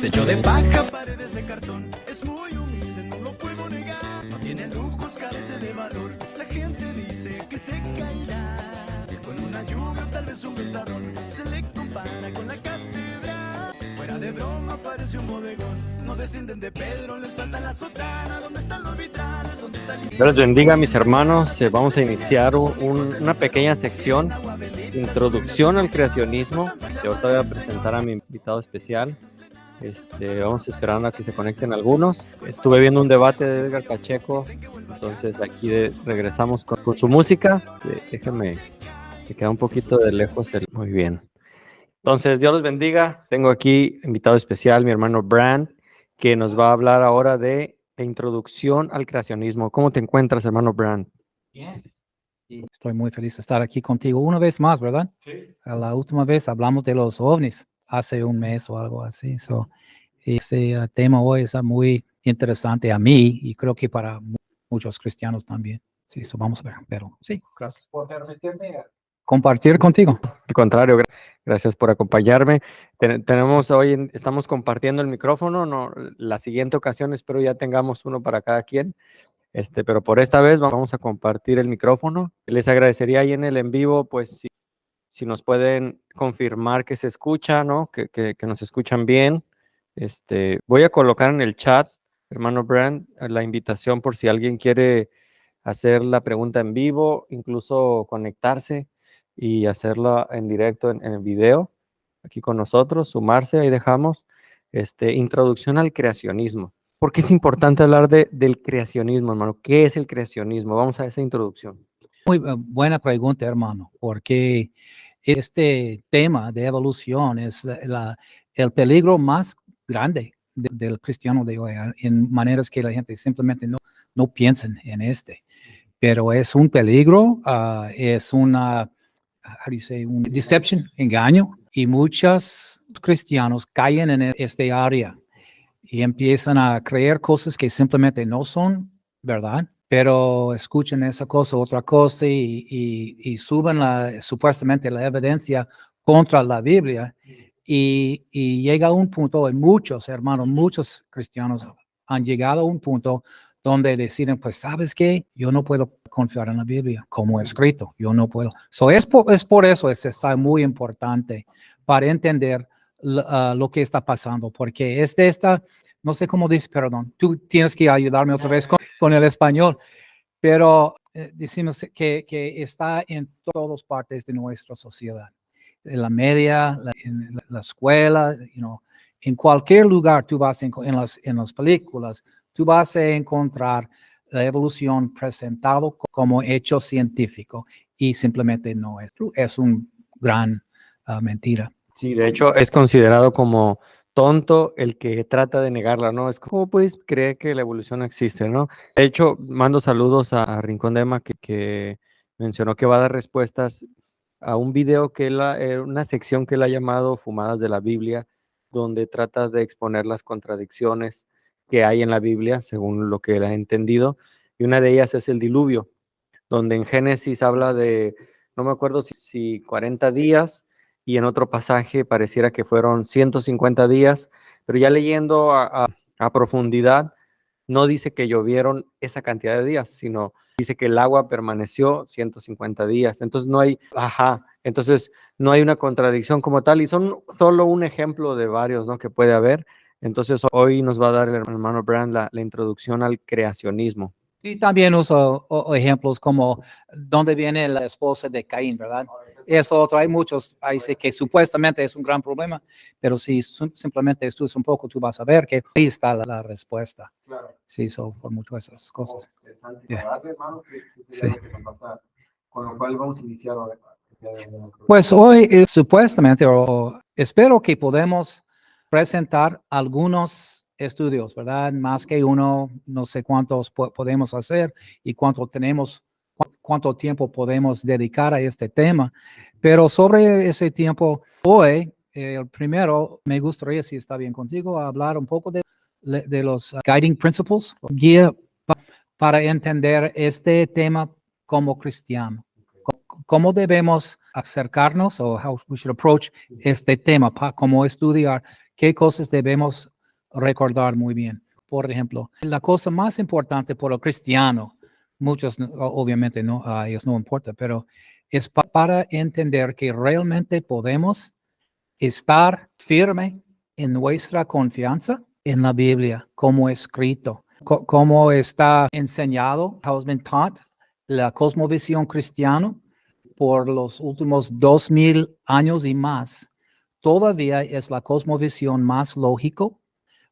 Techo de paja, paredes de cartón. Es muy humilde, no lo puedo negar. No tiene lujos, carece de valor. La gente dice que se caerá con una lluvia o tal vez un ventador. Se le compara con la catedral. Fuera de broma parece un bodegón. No descienden de Pedro, les falta la sotana. ¿Dónde están los vitrales? ¿Dónde está el... Dios les bendiga, mis hermanos. Vamos a iniciar una pequeña sección, introducción al creacionismo. Ahorita voy a presentar a mi invitado especial. Vamos esperando a que se conecten algunos. Estuve viendo un debate de Edgar Pacheco, entonces aquí regresamos con su música. Déjenme, me queda un poquito de lejos. Muy bien. Entonces, Dios los bendiga. Tengo aquí invitado especial, mi hermano Brand, que nos va a hablar ahora de la introducción al creacionismo. ¿Cómo te encuentras, hermano Brand? Bien. Y estoy muy feliz de estar aquí contigo una vez más, ¿verdad? Sí. La última vez hablamos de los ovnis, hace un mes o algo así. Este tema hoy es muy interesante a mí y creo que para muchos cristianos también. Sí, eso vamos a ver. Pero sí, gracias por permitirme compartir contigo. Al contrario, gracias por acompañarme. Estamos compartiendo el micrófono. No, la siguiente ocasión espero ya tengamos uno para cada quien. Pero por esta vez vamos a compartir el micrófono. Les agradecería ahí en el en vivo, pues si nos pueden confirmar que se escucha, ¿no? Que nos escuchan bien. Voy a colocar en el chat, hermano Brand, la invitación por si alguien quiere hacer la pregunta en vivo, incluso conectarse y hacerla en directo en el video, aquí con nosotros, sumarse, ahí dejamos. Introducción al creacionismo. ¿Por qué es importante hablar del creacionismo, hermano? ¿Qué es el creacionismo? Vamos a esa introducción. Muy buena pregunta, hermano, porque este tema de evolución es el peligro más grande del cristiano de hoy, en maneras que la gente simplemente no piensan en este. Pero es un peligro, es una, un deception, engaño, y muchos cristianos caen en este área y empiezan a creer cosas que simplemente no son verdad, pero escuchan esa cosa, otra cosa y suben supuestamente la evidencia contra la Biblia y llega a un punto, y muchos hermanos, muchos cristianos han llegado a un punto donde deciden, pues, ¿sabes qué? Yo no puedo confiar en la Biblia como escrito, yo no puedo. Es por eso está muy importante para entender lo que está pasando, porque no sé cómo dice, perdón, tú tienes que ayudarme otra vez con el español, pero decimos que está en todas partes de nuestra sociedad, en la media, en la escuela, en cualquier lugar tú vas en las películas, tú vas a encontrar la evolución presentado como hecho científico y simplemente no es true, es una gran mentira. Sí, de hecho es considerado como tonto el que trata de negarla, ¿no? Es como, puedes creer que la evolución no existe, ¿no? De hecho, mando saludos a Rincón de Emma que mencionó que va a dar respuestas a un video una sección que él ha llamado Fumadas de la Biblia, donde trata de exponer las contradicciones que hay en la Biblia, según lo que él ha entendido, y una de ellas es el diluvio, donde en Génesis habla de, no me acuerdo si 40 días, y en otro pasaje pareciera que fueron 150 días, pero ya leyendo a profundidad, no dice que llovieron esa cantidad de días, sino dice que el agua permaneció 150 días. Entonces entonces no hay una contradicción como tal, y son solo un ejemplo de varios, ¿no?, que puede haber. Entonces hoy nos va a dar el hermano Brand la introducción al creacionismo. Y también uso ejemplos como dónde viene la esposa de Caín, ¿verdad? Eso otro, hay muchos, ahí sí que supuestamente es un gran problema, pero si simplemente estudias un poco, tú vas a ver que ahí está la respuesta. Claro. Sí, por muchas de esas cosas. Sí. Con lo cual vamos a iniciar ahora. Pues hoy supuestamente, espero que podemos presentar algunos estudios, ¿verdad? Más que uno, no sé cuántos podemos hacer y cuánto tiempo podemos dedicar a este tema. Pero sobre ese tiempo, hoy, el primero, me gustaría, si está bien contigo, hablar un poco de los guiding principles, guía para entender este tema como cristiano. ¿Cómo debemos acercarnos o how we should approach este tema, cómo estudiar, qué cosas debemos recordar muy bien. Por ejemplo, la cosa más importante por el cristiano, muchos obviamente no, a ellos no importa, pero es para entender que realmente podemos estar firme en nuestra confianza en la Biblia, como escrito, como está enseñado, how has been taught, la cosmovisión cristiana por los últimos 2000 años y más. Todavía es la cosmovisión más lógico,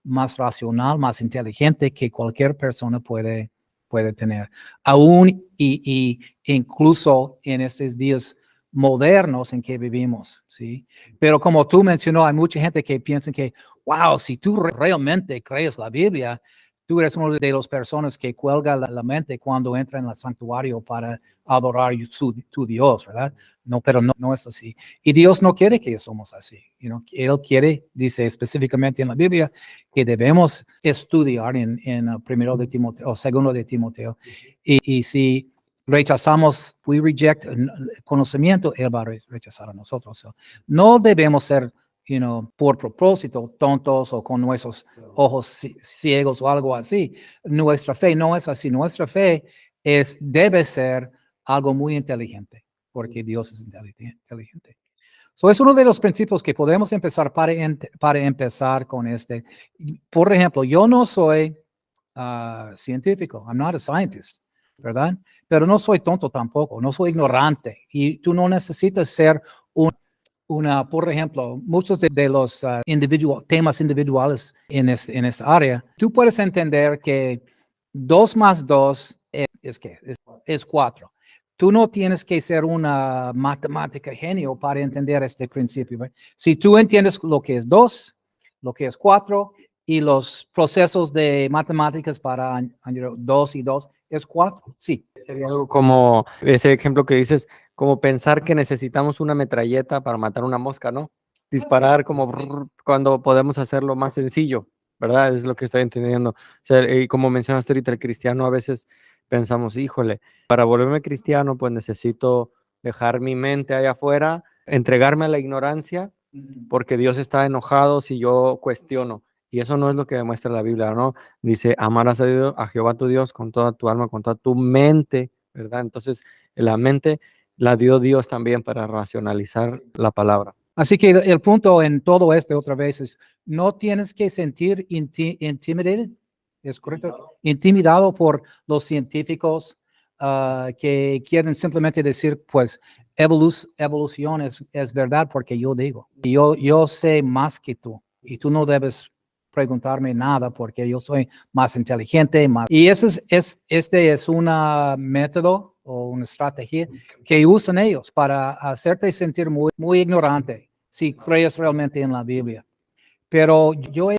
más racional, más inteligente que cualquier persona puede tener. Aún y incluso en estos días modernos en que vivimos, ¿sí? Pero como tú mencionó, hay mucha gente que piensa que, wow, si tú realmente crees la Biblia, tú eres una de las personas que cuelga la mente cuando entra en el santuario para adorar tu Dios, ¿verdad? No, pero no es así. Y Dios no quiere que somos así. Él quiere, dice específicamente en la Biblia, que debemos estudiar en primero de Timoteo o segundo de Timoteo. Y si rechazamos, we reject el conocimiento, Él va a rechazar a nosotros. So, no debemos ser, por propósito, tontos o con nuestros ojos ciegos o algo así. Nuestra fe no es así. Nuestra fe debe ser algo muy inteligente, porque Dios es inteligente. So, es uno de los principios que podemos empezar para empezar con este. Por ejemplo, yo no soy científico. I'm not a scientist, ¿verdad? Pero no soy tonto tampoco, no soy ignorante. Y tú no necesitas ser por ejemplo, muchos de los temas individuales en esta área, tú puedes entender que 2 más 2 es 4. Tú no tienes que ser una matemática genio para entender este principio. ¿Verdad? Si tú entiendes lo que es 2, lo que es 4 y los procesos de matemáticas para añadir 2 y 2 es 4, sí. Sería algo como ese ejemplo que dices, como pensar que necesitamos una metralleta para matar una mosca, ¿no? Disparar como cuando podemos hacerlo más sencillo, ¿verdad? Es lo que estoy entendiendo. O sea, y como mencionaste ahorita, el cristiano a veces pensamos, híjole, para volverme cristiano, pues necesito dejar mi mente allá afuera, entregarme a la ignorancia, porque Dios está enojado si yo cuestiono. Y eso no es lo que demuestra la Biblia, ¿no? Dice, amarás a Dios, a Jehová tu Dios con toda tu alma, con toda tu mente, ¿verdad? Entonces, la mente la dio Dios también para racionalizar la palabra. Así que el punto en todo esto, otra vez, es no tienes que sentir intimidated, ¿es correcto? Intimidado por los científicos que quieren simplemente decir, pues, evolución es verdad porque yo digo. Yo sé más que tú y tú no debes preguntarme nada porque yo soy más inteligente. Y este es un método o una estrategia que usan ellos para hacerte sentir muy, muy ignorante si crees realmente en la Biblia. Pero yo he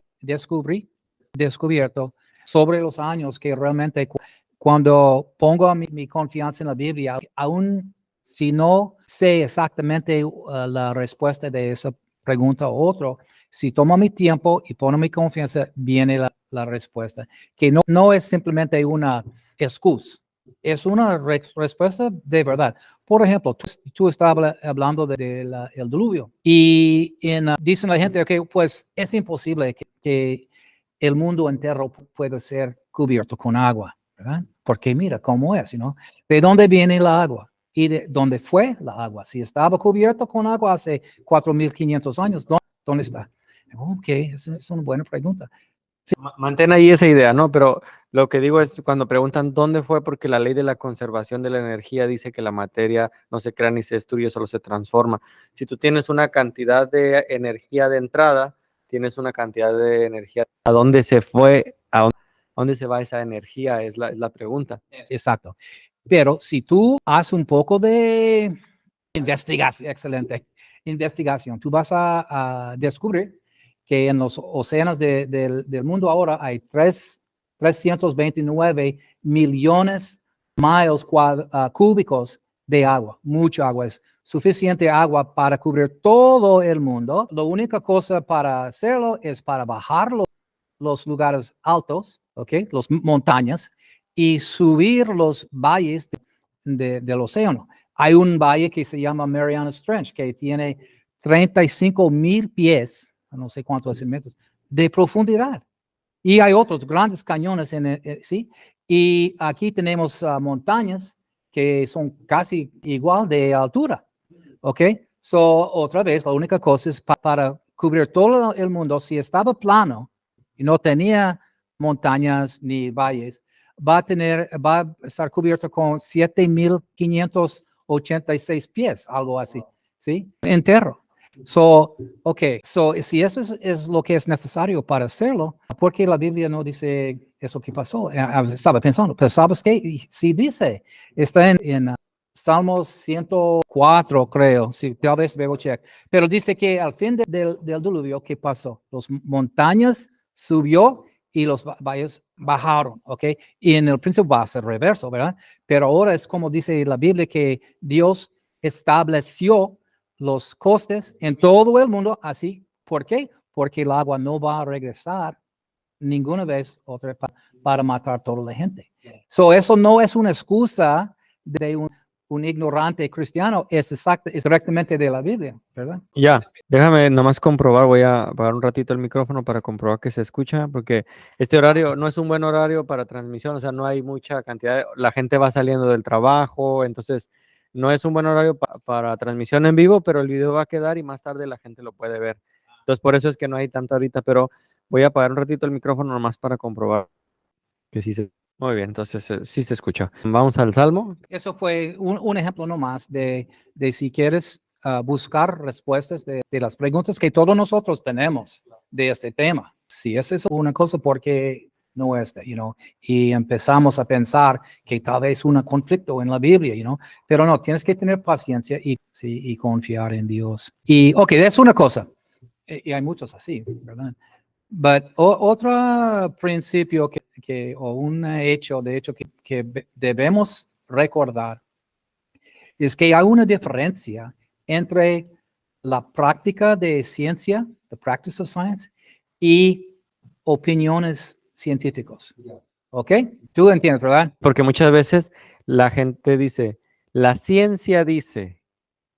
descubierto sobre los años que realmente cuando pongo mi confianza en la Biblia, aún si no sé exactamente la respuesta de esa pregunta o otro, si tomo mi tiempo y pongo mi confianza, viene la respuesta, que no es simplemente una excusa, es una respuesta de verdad. Por ejemplo, tú estabas hablando del diluvio y dicen la gente, okay, pues es imposible que el mundo entero pueda ser cubierto con agua, ¿verdad? Porque mira cómo es, ¿no? ¿De dónde viene el agua? ¿Y de dónde fue la agua? Si estaba cubierto con agua hace 4.500 años, ¿dónde está? Ok, es una buena pregunta. Sí. Mantén ahí esa idea, ¿no? Pero lo que digo es cuando preguntan dónde fue, porque la ley de la conservación de la energía dice que la materia no se crea ni se destruye, solo se transforma. Si tú tienes una cantidad de energía de entrada, tienes una cantidad de energía. ¿A dónde se fue? ¿A dónde se va esa energía? Es la pregunta. Exacto. Pero si tú haces un poco de investigación, excelente investigación, tú vas a descubrir que en los océanos del mundo ahora hay 329 millones de miles cúbicos de agua. Mucha agua, es suficiente agua para cubrir todo el mundo. La única cosa para hacerlo es para bajar los lugares altos, ¿okay? Las montañas, y subir los valles del océano. hay un valle que se llama Marianas Trench, que tiene 35,000 pies, no sé cuántos metros, de profundidad. Y hay otros grandes cañones, ¿sí? Y aquí tenemos montañas que son casi igual de altura, ¿ok? So, otra vez, la única cosa es para cubrir todo el mundo. Si estaba plano y no tenía montañas ni valles, va a estar cubierto con 7,586 pies, algo así, ¿sí? Entero. So, si eso es lo que es necesario para hacerlo, ¿por qué la Biblia no dice eso que pasó? Estaba pensando, pero ¿sabes qué? Sí dice, está en Salmos 104, creo, sí, tal vez luego check, pero dice que al fin del diluvio, ¿qué pasó? Las montañas subió y los valles bajaron, ¿ok? Y en el principio va a ser reverso, ¿verdad? Pero ahora es como dice la Biblia que Dios estableció los costes en todo el mundo, así, ¿por qué? Porque el agua no va a regresar ninguna vez otra para matar a toda la gente. So, eso no es una excusa de un ignorante cristiano, es directamente de la Biblia, ¿verdad? Ya, déjame nomás comprobar, voy a apagar un ratito el micrófono para comprobar que se escucha, porque este horario no es un buen horario para transmisión, o sea, no hay mucha cantidad, la gente va saliendo del trabajo, entonces no es un buen horario para transmisión en vivo, pero el video va a quedar y más tarde la gente lo puede ver. Entonces, por eso es que no hay tanta ahorita, pero voy a apagar un ratito el micrófono nomás para comprobar que sí se... Muy bien, entonces sí se escucha. Vamos al Salmo. Eso fue un ejemplo nomás de si quieres buscar respuestas de las preguntas que todos nosotros tenemos de este tema. Si esa es una cosa, ¿por qué no esta? Y empezamos a pensar que tal vez un conflicto en la Biblia, pero no, tienes que tener paciencia y confiar en Dios. Y, es una cosa, y hay muchos así, ¿verdad? Pero otro principio o un hecho, de hecho, que debemos recordar es que hay una diferencia entre la práctica de ciencia, the practice of science, y opiniones científicas. ¿Ok? Tú entiendes, ¿verdad? Porque muchas veces la gente dice, la ciencia dice,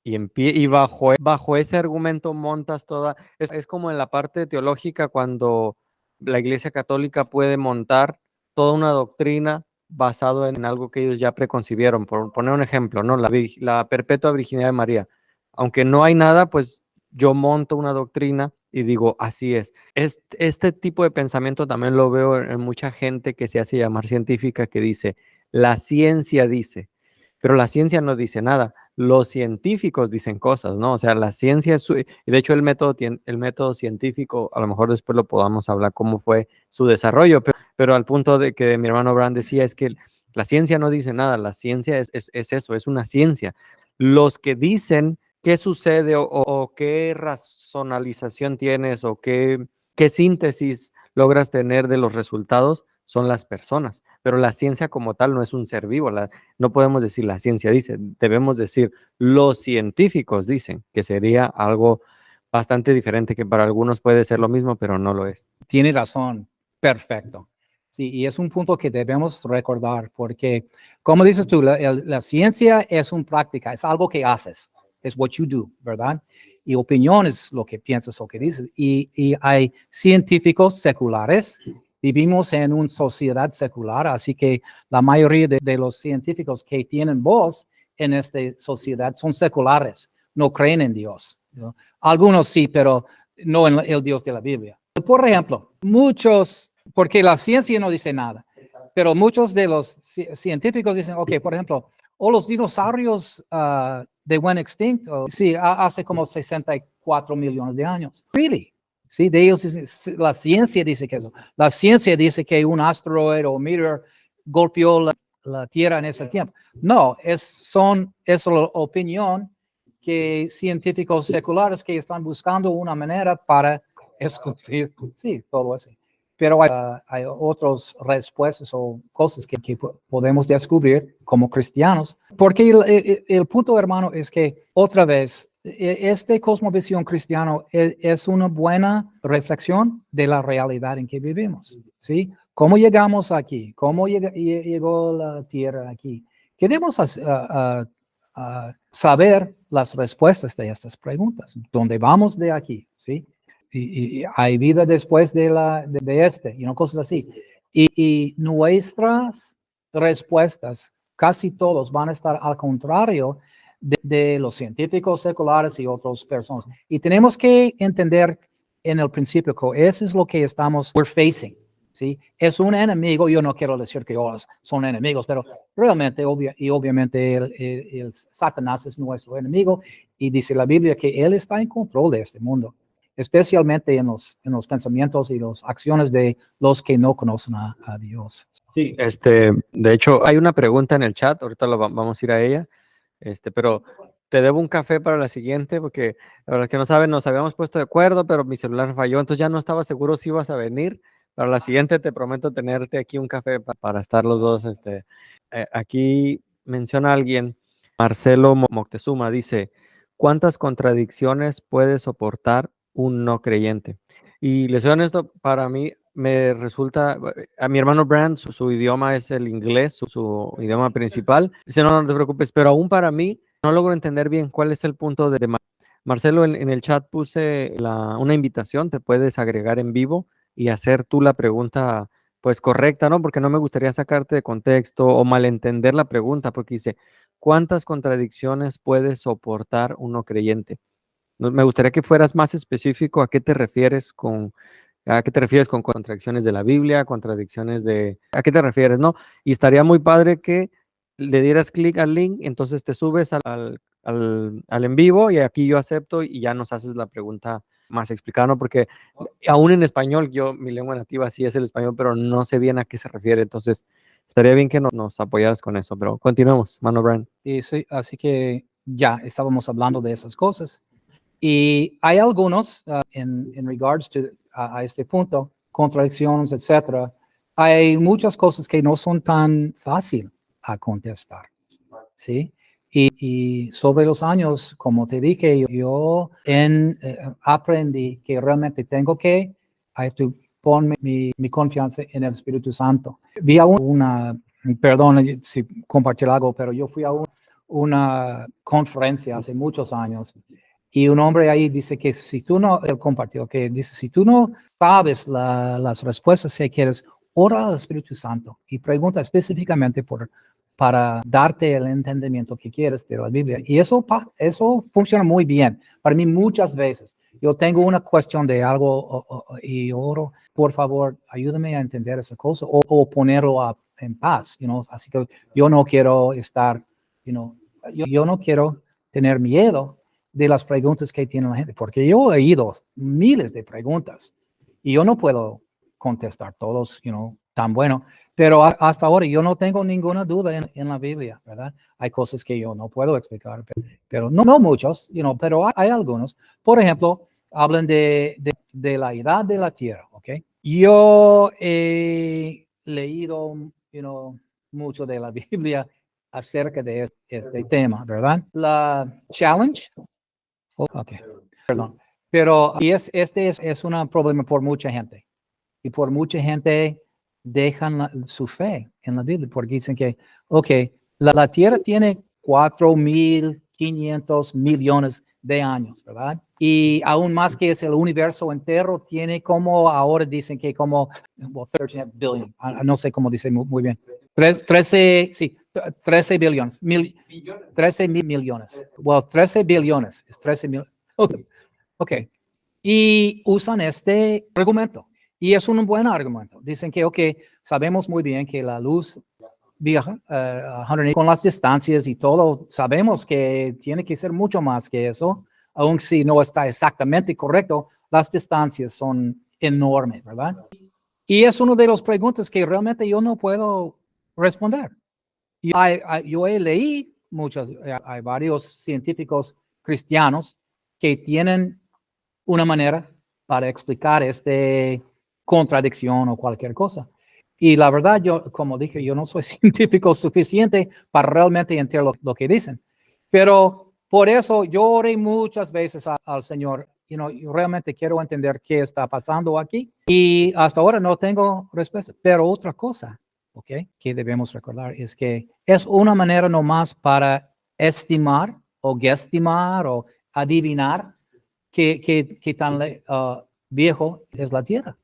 y bajo ese argumento montas toda, es como en la parte teológica cuando la Iglesia Católica puede montar toda una doctrina basado en algo que ellos ya preconcibieron. Por poner un ejemplo, ¿no? La perpetua virginidad de María. Aunque no hay nada, pues yo monto una doctrina y digo, así es. Este tipo de pensamiento también lo veo en mucha gente que se hace llamar científica, que dice, la ciencia dice. Pero la ciencia no dice nada, los científicos dicen cosas, ¿no? O sea, la ciencia y de hecho el método científico, a lo mejor después lo podamos hablar cómo fue su desarrollo, pero al punto de que mi hermano Abraham decía es que la ciencia no dice nada, la ciencia es eso, es una ciencia. Los que dicen qué sucede o qué razonalización tienes o qué síntesis logras tener de los resultados son las personas, pero la ciencia como tal no es un ser vivo, no podemos decir la ciencia dice, debemos decir los científicos dicen, que sería algo bastante diferente, que para algunos puede ser lo mismo, pero no lo es. Tiene razón, perfecto. Sí, y es un punto que debemos recordar, porque, como dices tú, la ciencia es una práctica, es algo que haces, es what you do, ¿verdad? Y opinión es lo que piensas o que dices. Y hay científicos seculares. Vivimos en una sociedad secular, así que la mayoría de los científicos que tienen voz en esta sociedad son seculares, no creen en Dios. Algunos sí, pero no en el Dios de la Biblia. Por ejemplo, porque la ciencia no dice nada, pero muchos de los científicos dicen, por ejemplo, los dinosaurios de buen extinto, sí, hace como 64 millones de años. Really? Sí, de ellos la ciencia dice que eso. La ciencia dice que un asteroide o meteor golpeó la Tierra en ese tiempo. No, es la opinión que científicos seculares que están buscando una manera para esconder. Sí, todo así. Pero hay otras respuestas o cosas que podemos descubrir como cristianos. Porque el punto, hermano, es que otra vez, esta cosmovisión cristiana es una buena reflexión de la realidad en que vivimos, ¿sí? ¿Cómo llegamos aquí? ¿Cómo llegó la tierra aquí? ¿Qué debemos saber las respuestas de estas preguntas. ¿Dónde vamos de aquí? ¿Sí? Y hay vida después de este, cosas así. Y nuestras respuestas, casi todos van a estar al contrario de los científicos seculares y otras personas. Y tenemos que entender en el principio que eso es lo que we're facing. ¿Sí? Es un enemigo, yo no quiero decir que son enemigos, pero realmente, obviamente, el Satanás es nuestro enemigo y dice la Biblia que él está en control de este mundo, especialmente en los pensamientos y las acciones de los que no conocen a Dios. Sí, de hecho, hay una pregunta en el chat, ahorita vamos a ir a ella, pero te debo un café para la siguiente, porque para los que no saben, nos habíamos puesto de acuerdo, pero mi celular falló, entonces ya no estaba seguro si ibas a venir. Para la siguiente te prometo tenerte aquí un café para estar los dos. Aquí menciona alguien, Marcelo Moctezuma, dice, ¿cuántas contradicciones puede soportar un no creyente? Y les soy honesto, para mí me resulta, a mi hermano Brand, su idioma es el inglés, su idioma principal. Dice, no te preocupes, pero aún para mí no logro entender bien cuál es el punto de Marcelo. En el chat puse una invitación, te puedes agregar en vivo y hacer tú la pregunta pues correcta, ¿no? Porque no me gustaría sacarte de contexto o malentender la pregunta, porque dice, ¿cuántas contradicciones puede soportar un no creyente? Me gustaría que fueras más específico a qué te refieres con contradicciones de la Biblia, ¿a qué te refieres, no? Y estaría muy padre que le dieras clic al link, entonces te subes al en vivo y aquí yo acepto y ya nos haces la pregunta más explicada, ¿no? Porque aún en español, mi lengua nativa sí es el español, pero no sé bien a qué se refiere, entonces estaría bien que nos apoyaras con eso, pero continuemos, Mano Brand. Y sí, así que ya estábamos hablando de esas cosas. Y hay algunos, en regards a este punto, contradicciones, etcétera. Hay muchas cosas que no son tan fácil a contestar, ¿sí? Y sobre los años, como te dije, yo aprendí que realmente tengo que poner mi confianza en el Espíritu Santo. Vi perdón si compartir algo, pero yo fui a una conferencia hace muchos años y un hombre ahí dice que él compartió que dice, si tú no sabes las respuestas que quieres, ora al Espíritu Santo y pregunta específicamente para darte el entendimiento que quieres de la Biblia. Y eso funciona muy bien para mí muchas veces. Yo tengo una cuestión de algo y oro, por favor, ayúdame a entender esa cosa o ponerlo en paz, Así que yo no quiero estar, yo no quiero tener miedo de las preguntas que tiene la gente, porque yo he oído miles de preguntas y yo no puedo contestar todos, tan bueno, pero hasta ahora yo no tengo ninguna duda en la Biblia, ¿verdad? Hay cosas que yo no puedo explicar, pero no muchos, pero hay algunos. Por ejemplo, hablan de la edad de la Tierra, ¿ok? Yo he leído, mucho de la Biblia acerca de este tema, ¿verdad? La challenge. Ok, perdón. Pero este es un problema por mucha gente. Y por mucha gente dejan su fe en la Biblia porque dicen que, ok, la Tierra tiene 4.500 millones de años, ¿verdad? Y aún más que es el universo entero, tiene como, ahora dicen que como, 13 billion, no sé cómo dice muy bien. 13 billones. 13 mil millones. Well, 13 billones. Es 13 mil. Ok. Y usan este argumento. Y es un buen argumento. Dicen que, ok, sabemos muy bien que la luz viaja con las distancias y todo. Sabemos que tiene que ser mucho más que eso. Aun si no está exactamente correcto, las distancias son enormes, ¿verdad? Y es una de las preguntas que realmente yo no puedo responder. Yo he leído hay varios científicos cristianos que tienen una manera para explicar esta contradicción o cualquier cosa. Y la verdad, yo, como dije, yo no soy científico suficiente para realmente entender lo que dicen. Pero por eso yo oré muchas veces al Señor. Yo realmente quiero entender qué está pasando aquí. Y hasta ahora no tengo respuesta. Pero otra cosa, ¿ok?, que debemos recordar es que es una manera nomás para estimar o guesstimar o adivinar qué tan viejo es la Tierra.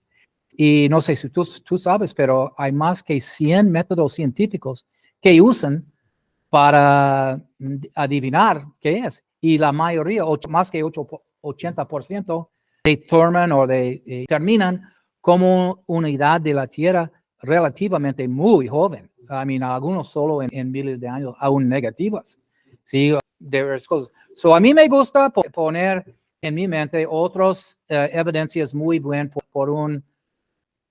Y no sé si tú sabes, pero hay más que 100 métodos científicos que usan para adivinar qué es. Y la mayoría, más que 80%, determinan como una edad de la Tierra relativamente muy joven. Algunos solo en miles de años, aún negativas. Sí, de varias cosas. A mí me gusta poner en mi mente otras evidencias muy buenas por un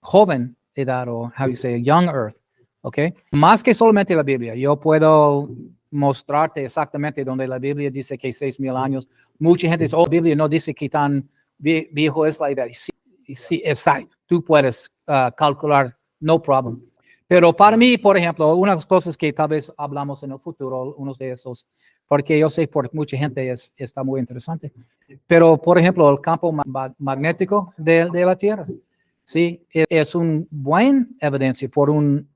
joven edad, o how you say, young earth, ¿ok? Más que solamente la Biblia. Yo puedo mostrarte exactamente donde la Biblia dice que 6,000 años. Mucha gente dice, la Biblia no dice que tan viejo es la edad. Sí, exacto. Tú puedes calcular, no problem. Pero para mí, por ejemplo, unas cosas que tal vez hablamos en el futuro, unos de esos, porque yo sé por mucha gente está muy interesante. Pero, por ejemplo, el campo magnético de la Tierra. Sí, es un buen evidencia por un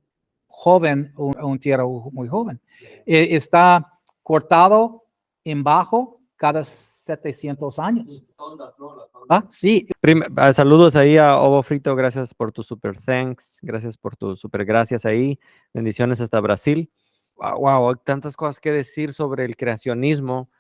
joven, un tierra muy joven. Está cortado en bajo cada 700 años. Sí. Saludos ahí a Ovo Frito, gracias por tu super thanks, gracias por tu super gracias ahí, bendiciones hasta Brasil. Wow, hay tantas cosas que decir sobre el creacionismo,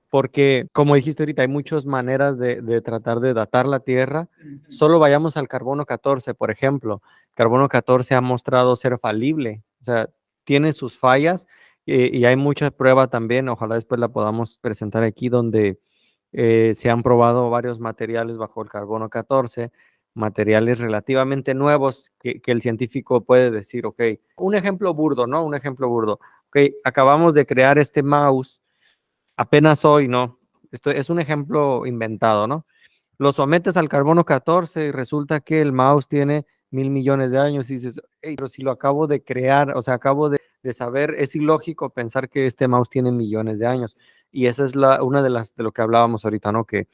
porque como dijiste ahorita, hay muchas maneras de tratar de datar la Tierra. Solo vayamos al carbono 14, por ejemplo. Carbono 14 ha mostrado ser falible, o sea, tiene sus fallas y hay mucha prueba también, ojalá después la podamos presentar aquí, donde se han probado varios materiales bajo el carbono 14, materiales relativamente nuevos que el científico puede decir, ok, un ejemplo burdo, ¿no? Un ejemplo burdo. Ok, acabamos de crear este mouse apenas hoy, ¿no? Esto es un ejemplo inventado, ¿no? Lo sometes al carbono 14 y resulta que el mouse tiene 1,000,000,000 de años y dices, hey, pero si lo acabo de crear, o sea, acabo de saber, es ilógico pensar que este mouse tiene millones de años. Y esa es una de lo que hablábamos ahorita, ¿no? Que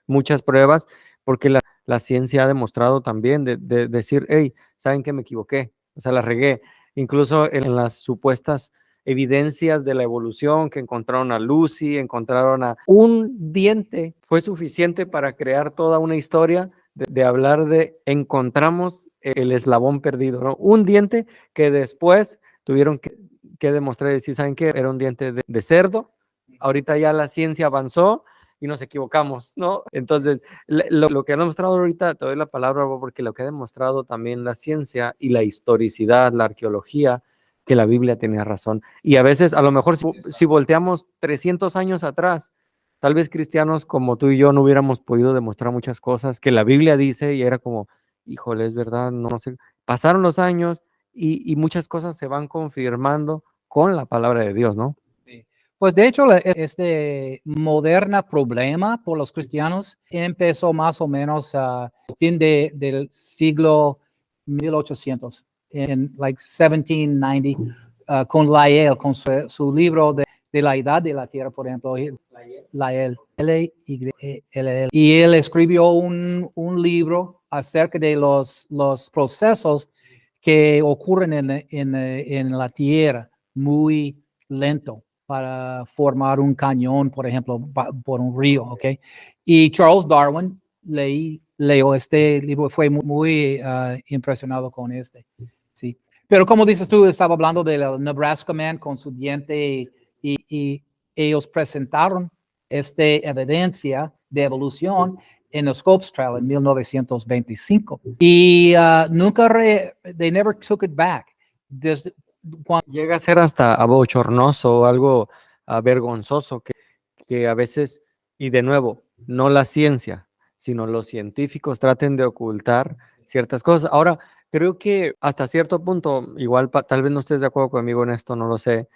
muchas pruebas, porque la ciencia ha demostrado también de decir, hey, ¿saben que me equivoqué? O sea, la regué. Incluso en las supuestas evidencias de la evolución, que encontraron a Lucy, encontraron a un diente, fue suficiente para crear toda una historia de hablar de encontramos el eslabón perdido, ¿no? Un diente que después tuvieron que demostrar y decir, ¿saben qué? Era un diente de cerdo. Ahorita ya la ciencia avanzó y nos equivocamos, ¿no? Entonces, lo que han demostrado ahorita, te doy la palabra porque lo que ha demostrado también la ciencia y la historicidad, la arqueología, que la Biblia tenía razón. Y a veces, a lo mejor, si volteamos 300 años atrás, tal vez cristianos como tú y yo no hubiéramos podido demostrar muchas cosas que la Biblia dice y era como, híjole, es verdad, no sé. Pasaron los años y muchas cosas se van confirmando con la palabra de Dios, ¿no? Pues de hecho, este moderno problema por los cristianos empezó más o menos a fin del siglo 1800, en 1790, con Lyell, con su libro de la edad de la Tierra, por ejemplo. Lyell, L-Y-L-L. Y él escribió un libro acerca de los procesos que ocurren en la Tierra muy lento, para formar un cañón, por ejemplo, por un río, ¿ok? Y Charles Darwin leyó este libro, fue muy impresionado con ¿sí? Pero como dices tú, estaba hablando del Nebraska Man con su diente y ellos presentaron esta evidencia de evolución en el Scopes Trial en 1925. Y nunca, they never took it back. Llega a ser hasta abochornoso o algo vergonzoso que a veces, y de nuevo, no la ciencia, sino los científicos traten de ocultar ciertas cosas. Ahora, creo que hasta cierto punto, igual tal vez no estés de acuerdo conmigo en esto, no lo sé,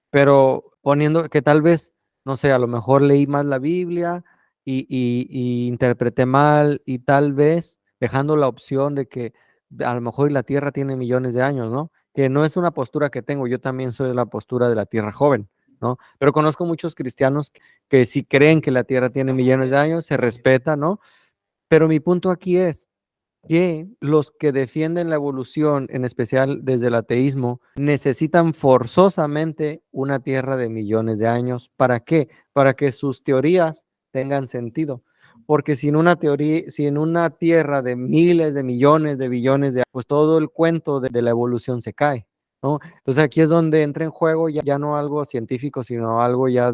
pero poniendo que tal vez, no sé, a lo mejor leí mal la Biblia y interpreté mal y tal vez dejando la opción de que a lo mejor la Tierra tiene millones de años, ¿no? Que no es una postura que tengo, yo también soy de la postura de la Tierra joven, ¿no? Pero conozco muchos cristianos que sí creen que la Tierra tiene millones de años, se respeta, ¿no? Pero mi punto aquí es, que los que defienden la evolución, en especial desde el ateísmo, necesitan forzosamente una tierra de millones de años. ¿Para qué? Para que sus teorías tengan sentido. Porque sin una teoría, sin una tierra de miles de millones de billones de años, pues todo el cuento de la evolución se cae, ¿no? Entonces aquí es donde entra en juego ya no algo científico, sino algo ya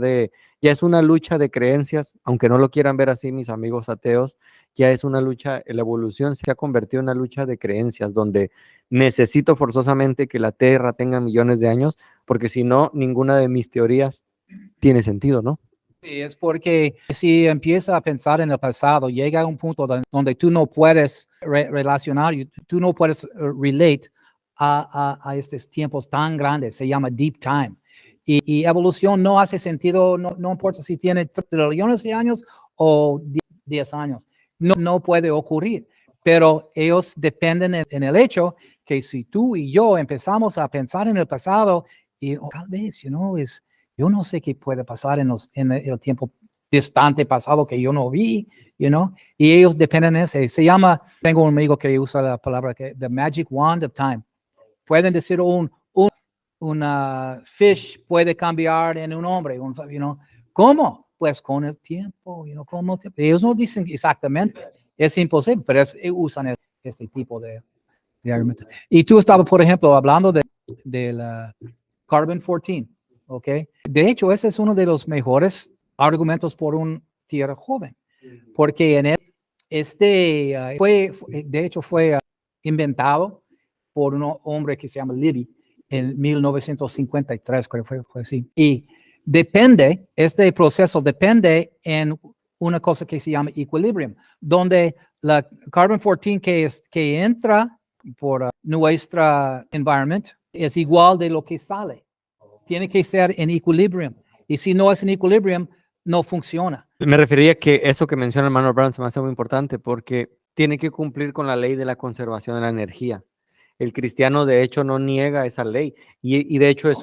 es una lucha de creencias, aunque no lo quieran ver así mis amigos ateos, ya es una lucha, la evolución se ha convertido en una lucha de creencias, donde necesito forzosamente que la Tierra tenga millones de años, porque si no, ninguna de mis teorías tiene sentido, ¿no? Sí, es porque si empieza a pensar en el pasado, llega a un punto donde tú no puedes relacionar, tú no puedes relate a estos tiempos tan grandes, se llama deep time. Y evolución no hace sentido, no importa si tiene trillones de años o 10 años, no puede ocurrir. Pero ellos dependen en el hecho que si tú y yo empezamos a pensar en el pasado, y tal vez, yo no sé qué puede pasar en el tiempo distante pasado que yo no vi, y ellos dependen de ese. Se llama, tengo un amigo que usa la palabra the magic wand of time. Pueden decir una fish puede cambiar en un hombre, ¿cómo? Pues con el tiempo, ¿cómo? Ellos no dicen exactamente, es imposible, pero usan este tipo de argumento. Y tú estabas, por ejemplo, hablando de la Carbon 14, ¿ok? De hecho, ese es uno de los mejores argumentos por un tierra joven, porque en él, de hecho, fue inventado por un hombre que se llama Libby en 1953, creo que fue así. Y este proceso depende en una cosa que se llama equilibrium, donde la Carbon 14 que entra por nuestro environment es igual de lo que sale. Tiene que ser en equilibrium. Y si no es en equilibrium, no funciona. Me refería que eso que menciona el hermano Brown se me hace muy importante porque tiene que cumplir con la ley de la conservación de la energía. El cristiano de hecho no niega esa ley y de hecho es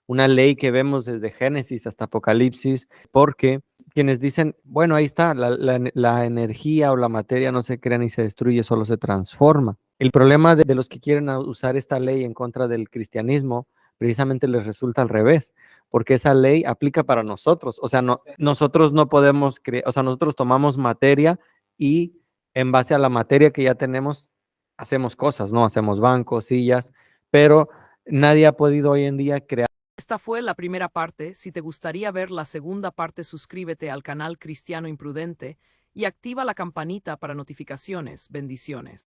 una ley que vemos desde Génesis hasta Apocalipsis, porque quienes dicen, bueno, ahí está, la energía o la materia no se crea ni se destruye, solo se transforma. El problema de los que quieren usar esta ley en contra del cristianismo precisamente les resulta al revés, porque esa ley aplica para nosotros. O sea, nosotros no podemos creer, o sea, nosotros tomamos materia y en base a la materia que ya tenemos, hacemos cosas, ¿no? Hacemos bancos, sillas, pero nadie ha podido hoy en día crear. Esta fue la primera parte. Si te gustaría ver la segunda parte, suscríbete al canal Cristiano Imprudente y activa la campanita para notificaciones. Bendiciones.